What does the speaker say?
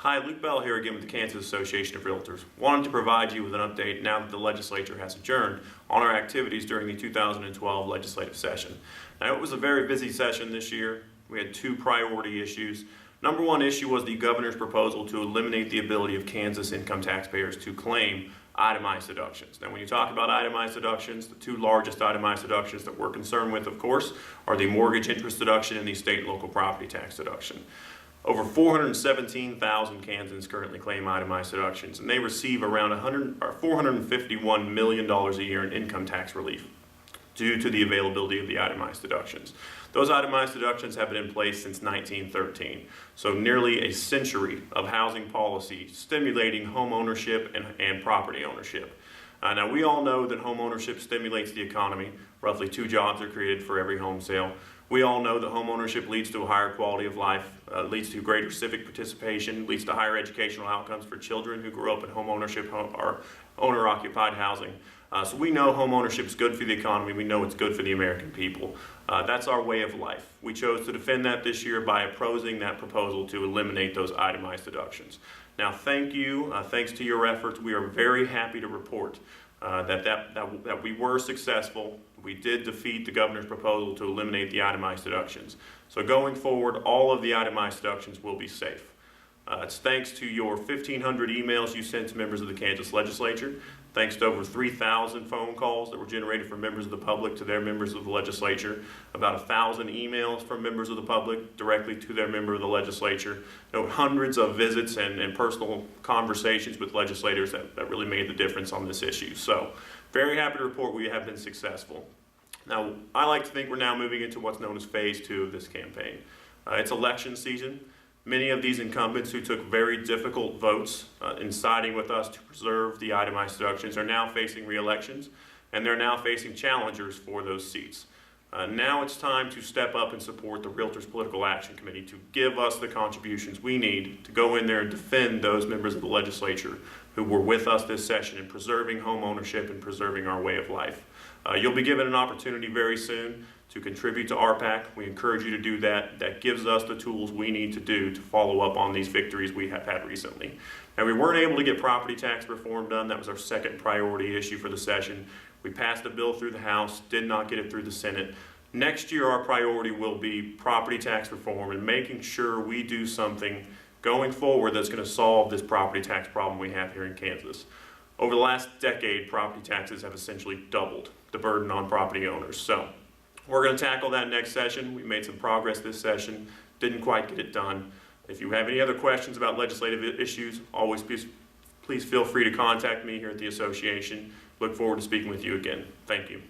Hi, Luke Bell here again with the Kansas Association of Realtors. Wanted to provide you with an update now that the legislature has adjourned on our activities during the 2012 legislative session. Now, it was a very busy session this year. We had two priority issues. Number one issue was the governor's proposal to eliminate the ability of Kansas income taxpayers to claim itemized deductions. Now, when you talk about itemized deductions, the two largest itemized deductions that we're concerned with, of course, are the mortgage interest deduction and the state and local property tax deduction. Over 417,000 Kansans currently claim itemized deductions, and they receive around $451 million a year in income tax relief due to the availability of the itemized deductions. Those itemized deductions have been in place since 1913, so nearly a century of housing policy stimulating home ownership and property ownership. Now, we all know that home ownership stimulates the economy. Roughly 2 jobs are created for every home sale. We all know that home ownership leads to a higher quality of life, leads to greater civic participation, leads to higher educational outcomes for children who grow up in home ownership or owner-occupied housing. So we know home ownership is good for the economy. We know it's good for the American people. That's our way of life. We chose to defend that this year by opposing that proposal to eliminate those itemized deductions. Now, thank you. Thanks to your efforts, we are very happy to report that we were successful. We did defeat the governor's proposal to eliminate the itemized deductions. So going forward, all of the itemized deductions will be safe. It's thanks to your 1,500 emails you sent to members of the Kansas legislature, thanks to over 3,000 phone calls that were generated from members of the public to their members of the legislature, about 1,000 emails from members of the public directly to their member of the legislature, hundreds of visits and personal conversations with legislators that really made the difference on this issue. So very happy to report we have been successful. Now, I like to think we're now moving into what's known as phase 2 of this campaign. It's election season. Many of these incumbents who took very difficult votes in siding with us to preserve the itemized deductions are now facing re-elections, and they're now facing challengers for those seats. Now it's time to step up and support the Realtors Political Action Committee to give us the contributions we need to go in there and defend those members of the legislature who were with us this session in preserving home ownership and preserving our way of life. You'll be given an opportunity very soon to contribute to RPAC. We encourage you to do that. That gives us the tools we need to do to follow up on these victories we have had recently. Now, we weren't able to get property tax reform done. That was our second priority issue for the session. We passed a bill through the House, did not get it through the Senate. Next year, our priority will be property tax reform and making sure we do something going forward that's going to solve this property tax problem we have here in Kansas. Over the last decade, property taxes have essentially doubled the burden on property owners. So we're going to tackle that next session. We made some progress this session, didn't quite get it done. If you have any other questions about legislative issues, always please feel free to contact me here at the association. Look forward to speaking with you again. Thank you.